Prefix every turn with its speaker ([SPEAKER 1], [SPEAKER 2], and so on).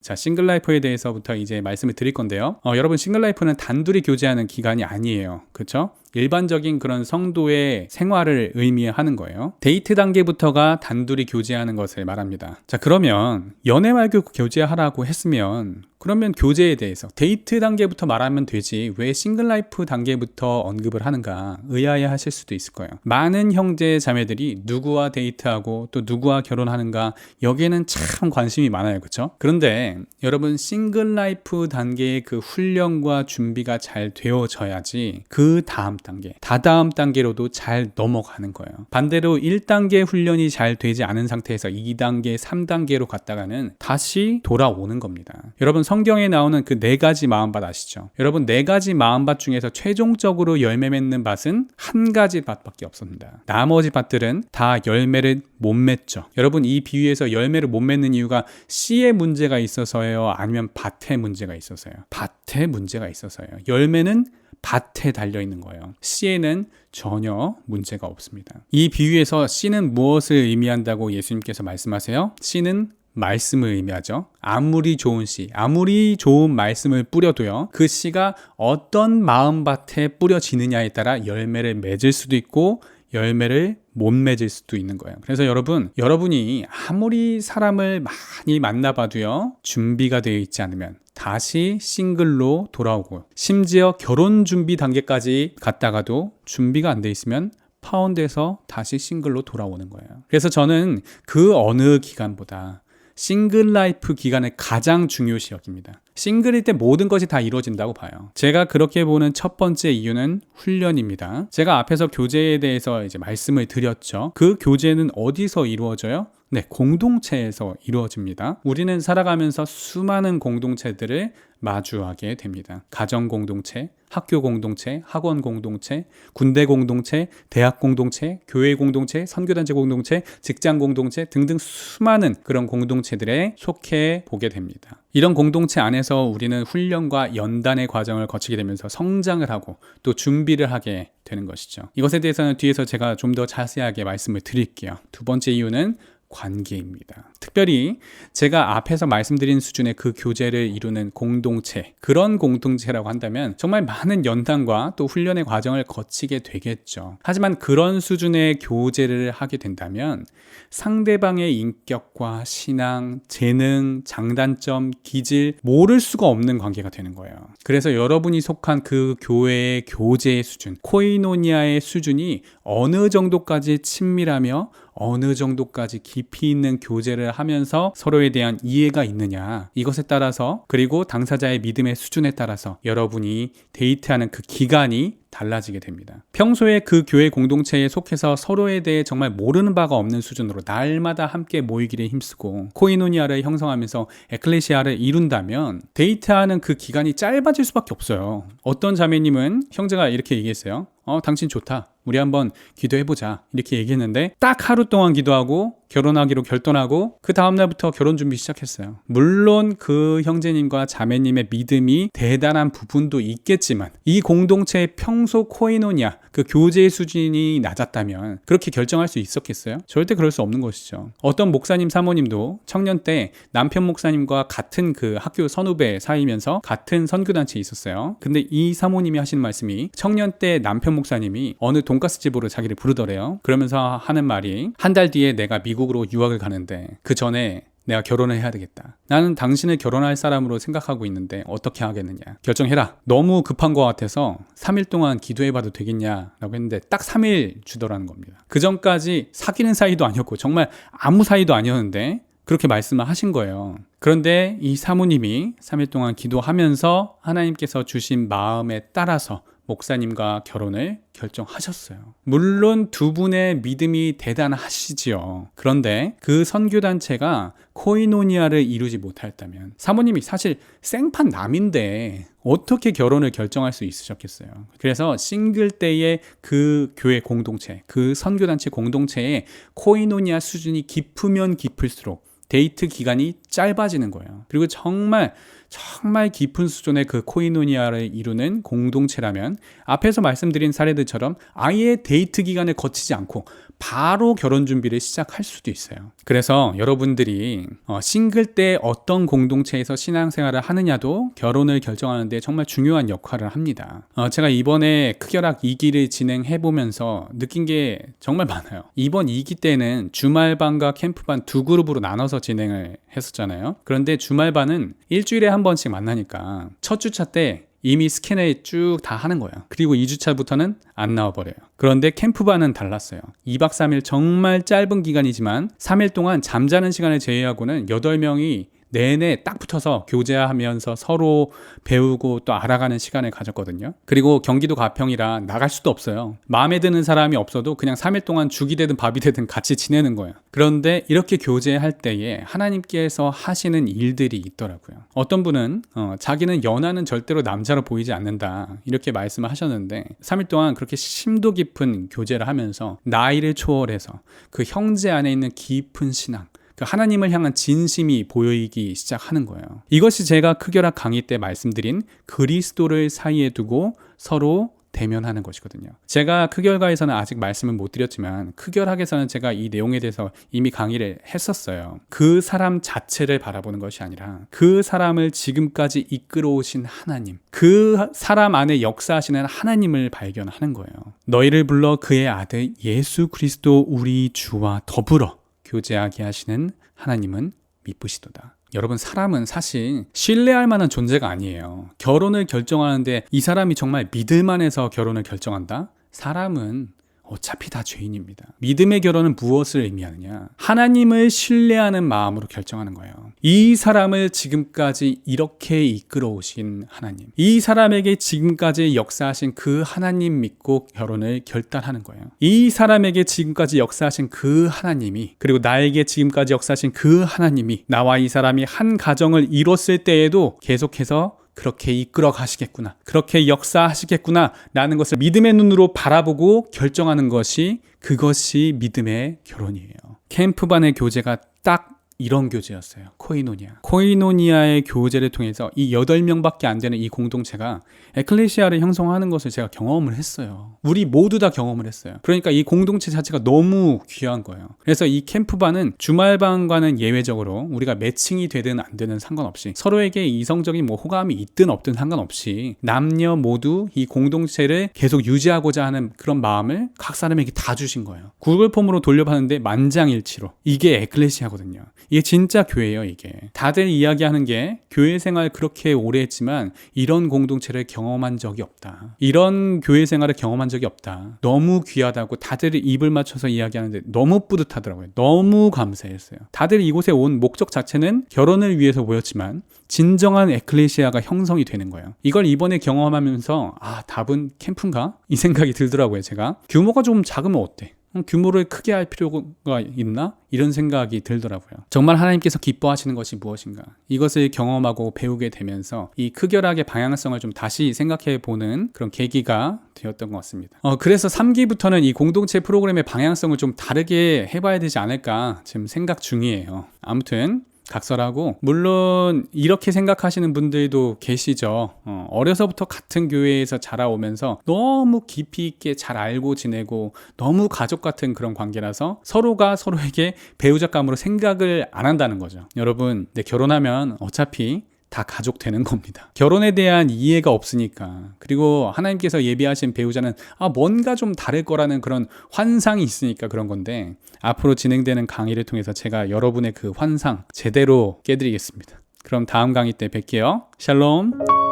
[SPEAKER 1] 자, 싱글라이프에 대해서부터 이제 말씀을 드릴 건데요. 여러분, 싱글라이프는 단둘이 교제하는 기간이 아니에요. 그렇죠? 일반적인 그런 성도의 생활을 의미하는 거예요. 데이트 단계부터가 단둘이 교제하는 것을 말합니다. 자, 그러면 연애 말고 교제하라고 했으면 그러면 교제에 대해서 데이트 단계부터 말하면 되지 왜 싱글라이프 단계부터 언급을 하는가 의아해하실 수도 있을 거예요. 많은 형제 자매들이 누구와 데이트하고 또 누구와 결혼하는가 여기에는 참 관심이 많아요. 그렇죠? 그런데 여러분, 싱글라이프 단계의 그 훈련과 준비가 잘 되어져야지 그 다음 단계, 다다음 단계로도 잘 넘어가는 거예요. 반대로 1단계 훈련이 잘 되지 않은 상태에서 2단계, 3단계로 갔다가는 다시 돌아오는 겁니다. 여러분, 성경에 나오는 그 4가지 마음밭 아시죠? 여러분, 4가지 마음밭 중에서 최종적으로 열매 맺는 밭은 한 가지 밭밖에 없습니다. 나머지 밭들은 다 열매를 못 맺죠. 여러분, 이 비유에서 열매를 못 맺는 이유가 씨에 문제가 있어서예요? 아니면 밭에 문제가 있어서요? 밭에 문제가 있어서요. 열매는 밭에 달려있는 거예요. 씨에는 전혀 문제가 없습니다. 이 비유에서 씨는 무엇을 의미한다고 예수님께서 말씀하세요? 씨는 말씀을 의미하죠. 아무리 좋은 씨, 아무리 좋은 말씀을 뿌려도요, 그 씨가 어떤 마음밭에 뿌려지느냐에 따라 열매를 맺을 수도 있고 열매를 못 맺을 수도 있는 거예요. 그래서 여러분이 아무리 사람을 많이 만나봐도요, 준비가 되어 있지 않으면 다시 싱글로 돌아오고, 심지어 결혼 준비 단계까지 갔다가도 준비가 안 돼 있으면 파혼돼서 다시 싱글로 돌아오는 거예요. 그래서 저는 그 어느 기간보다 싱글 라이프 기간을 가장 중요시 여깁니다. 싱글일 때 모든 것이 다 이루어진다고 봐요. 제가 그렇게 보는 첫 번째 이유는 훈련입니다. 제가 앞에서 교제에 대해서 이제 말씀을 드렸죠. 그 교제는 어디서 이루어져요? 네, 공동체에서 이루어집니다. 우리는 살아가면서 수많은 공동체들을 마주하게 됩니다. 가정 공동체, 학교 공동체, 학원 공동체, 군대 공동체, 대학 공동체, 교회 공동체, 선교단체 공동체, 직장 공동체 등등 수많은 그런 공동체들에 속해 보게 됩니다. 이런 공동체 안에서 우리는 훈련과 연단의 과정을 거치게 되면서 성장을 하고 또 준비를 하게 되는 것이죠. 이것에 대해서는 뒤에서 제가 좀 더 자세하게 말씀을 드릴게요. 두 번째 이유는 관계입니다. 특별히 제가 앞에서 말씀드린 수준의 그 교제를 이루는 공동체, 그런 공동체라고 한다면 정말 많은 연단과 또 훈련의 과정을 거치게 되겠죠. 하지만 그런 수준의 교제를 하게 된다면 상대방의 인격과 신앙, 재능, 장단점, 기질 모를 수가 없는 관계가 되는 거예요. 그래서 여러분이 속한 그 교회의 교제의 수준, 코이노니아의 수준이 어느 정도까지 친밀하며 어느 정도까지 깊이 있는 교제를 하면서 서로에 대한 이해가 있느냐, 이것에 따라서, 그리고 당사자의 믿음의 수준에 따라서 여러분이 데이트하는 그 기간이 달라지게 됩니다. 평소에 그 교회 공동체에 속해서 서로에 대해 정말 모르는 바가 없는 수준으로 날마다 함께 모이기를 힘쓰고 코이노니아를 형성하면서 에클레시아를 이룬다면 데이트하는 그 기간이 짧아질 수밖에 없어요. 어떤 자매님은 형제가 이렇게 얘기했어요. 당신 좋다. 우리 한번 기도해보자. 이렇게 얘기했는데 딱 하루 동안 기도하고 결혼하기로 결론하고 그 다음날부터 결혼 준비 시작했어요. 물론 그 형제님과 자매님의 믿음이 대단한 부분도 있겠지만 이 공동체의 평소 코이노니아, 그 교제의 수준이 낮았다면 그렇게 결정할 수 있었겠어요? 절대 그럴 수 없는 것이죠. 어떤 목사님 사모님도 청년 때 남편 목사님과 같은 그 학교 선후배 사이면서 같은 선교단체에 있었어요. 근데 이 사모님이 하시는 말씀이 청년 때 남편 목사님이 어느 돈가스 집으로 자기를 부르더래요. 그러면서 하는 말이 한 달 뒤에 내가 미국으로 유학을 가는데 그 전에 내가 결혼을 해야 되겠다. 나는 당신을 결혼할 사람으로 생각하고 있는데 어떻게 하겠느냐. 결정해라. 너무 급한 것 같아서 3일 동안 기도해봐도 되겠냐라고 했는데 딱 3일 주더라는 겁니다. 그 전까지 사귀는 사이도 아니었고 정말 아무 사이도 아니었는데 그렇게 말씀을 하신 거예요. 그런데 이 사모님이 3일 동안 기도하면서 하나님께서 주신 마음에 따라서 목사님과 결혼을 결정하셨어요. 물론 두 분의 믿음이 대단하시지요. 그런데 그 선교단체가 코이노니아를 이루지 못했다면 사모님이 사실 생판 남인데 어떻게 결혼을 결정할 수 있으셨겠어요. 그래서 싱글 때의 그 교회 공동체, 그 선교단체 공동체의 코이노니아 수준이 깊으면 깊을수록 데이트 기간이 짧아지는 거예요. 그리고 정말 깊은 수준의 그 코이노니아를 이루는 공동체라면 앞에서 말씀드린 사례들처럼 아예 데이트 기간을 거치지 않고 바로 결혼 준비를 시작할 수도 있어요. 그래서 여러분들이 싱글 때 어떤 공동체에서 신앙생활을 하느냐도 결혼을 결정하는데 정말 중요한 역할을 합니다. 제가 이번에 크결학 2기를 진행해보면서 느낀 게 정말 많아요. 이번 2기 때는 주말반과 캠프반 두 그룹으로 나눠서 진행을 했었잖아요. 그런데 주말반은 일주일에 한 번씩 만나니까 첫 주차 때 이미 스캔을 쭉 다 하는 거예요. 그리고 2주차부터는 안 나와버려요. 그런데 캠프반은 달랐어요. 2박 3일 정말 짧은 기간이지만 3일 동안 잠자는 시간을 제외하고는 8명이 내내 딱 붙어서 교제하면서 서로 배우고 또 알아가는 시간을 가졌거든요. 그리고 경기도 가평이라 나갈 수도 없어요. 마음에 드는 사람이 없어도 그냥 3일 동안 죽이 되든 밥이 되든 같이 지내는 거예요. 그런데 이렇게 교제할 때에 하나님께서 하시는 일들이 있더라고요. 어떤 분은 자기는 연하는 절대로 남자로 보이지 않는다 이렇게 말씀을 하셨는데 3일 동안 그렇게 심도 깊은 교제를 하면서 나이를 초월해서 그 형제 안에 있는 깊은 신앙, 하나님을 향한 진심이 보이기 시작하는 거예요. 이것이 제가 크결학 강의 때 말씀드린 그리스도를 사이에 두고 서로 대면하는 것이거든요. 제가 크결가에서는 아직 말씀을 못 드렸지만 크결학에서는 제가 이 내용에 대해서 이미 강의를 했었어요. 그 사람 자체를 바라보는 것이 아니라 그 사람을 지금까지 이끌어오신 하나님, 그 사람 안에 역사하시는 하나님을 발견하는 거예요. 너희를 불러 그의 아들 예수 그리스도 우리 주와 더불어 교제하게 하시는 하나님은 미쁘시도다. 여러분, 사람은 사실 신뢰할 만한 존재가 아니에요. 결혼을 결정하는데 이 사람이 정말 믿을만해서 결혼을 결정한다? 사람은 어차피 다 죄인입니다. 믿음의 결혼은 무엇을 의미하느냐? 하나님을 신뢰하는 마음으로 결정하는 거예요. 이 사람을 지금까지 이렇게 이끌어 오신 하나님, 이 사람에게 지금까지 역사하신 그 하나님 믿고 결혼을 결단하는 거예요. 이 사람에게 지금까지 역사하신 그 하나님이, 그리고 나에게 지금까지 역사하신 그 하나님이 나와 이 사람이 한 가정을 이뤘을 때에도 계속해서 그렇게 이끌어 가시겠구나, 그렇게 역사하시겠구나 라는 것을 믿음의 눈으로 바라보고 결정하는 것이, 그것이 믿음의 결혼이에요. 캠프반의 교제가 딱 이런 교제였어요. 코이노니아의 교제를 통해서 이 8명밖에 안 되는 이 공동체가 에클레시아를 형성하는 것을 제가 경험을 했어요. 우리 모두 다 경험을 했어요. 그러니까 이 공동체 자체가 너무 귀한 거예요. 그래서 이 캠프반은 주말반과는 예외적으로 우리가 매칭이 되든 안 되든 상관없이, 서로에게 이성적인 호감이 있든 없든 상관없이 남녀 모두 이 공동체를 계속 유지하고자 하는 그런 마음을 각 사람에게 다 주신 거예요. 구글 폼으로 돌려봤는데 만장일치로 이게 에클레시아거든요. 이게 진짜 교회예요. 이게 다들 이야기하는 게 교회 생활 그렇게 오래 했지만 이런 공동체를 경험한 적이 없다, 이런 교회 생활을 경험한 적이 없다, 너무 귀하다고 다들 입을 맞춰서 이야기하는데 너무 뿌듯하더라고요. 너무 감사했어요. 다들 이곳에 온 목적 자체는 결혼을 위해서 모였지만 진정한 에클레시아가 형성이 되는 거예요. 이걸 이번에 경험하면서 답은 캠프인가? 이 생각이 들더라고요. 제가 규모가 좀 작으면 어때? 규모를 크게 할 필요가 있나? 이런 생각이 들더라고요. 정말 하나님께서 기뻐하시는 것이 무엇인가? 이것을 경험하고 배우게 되면서 이 크결학의 방향성을 좀 다시 생각해 보는 그런 계기가 되었던 것 같습니다. 그래서 3기부터는 이 공동체 프로그램의 방향성을 좀 다르게 해봐야 되지 않을까 지금 생각 중이에요. 아무튼 각설하고, 물론 이렇게 생각하시는 분들도 계시죠. 어려서부터 같은 교회에서 자라오면서 너무 깊이 있게 잘 알고 지내고 너무 가족 같은 그런 관계라서 서로가 서로에게 배우자감으로 생각을 안 한다는 거죠. 여러분, 결혼하면 어차피 다 가족 되는 겁니다. 결혼에 대한 이해가 없으니까, 그리고 하나님께서 예비하신 배우자는 뭔가 좀 다를 거라는 그런 환상이 있으니까 그런 건데, 앞으로 진행되는 강의를 통해서 제가 여러분의 그 환상 제대로 깨드리겠습니다. 그럼 다음 강의 때 뵐게요. 샬롬.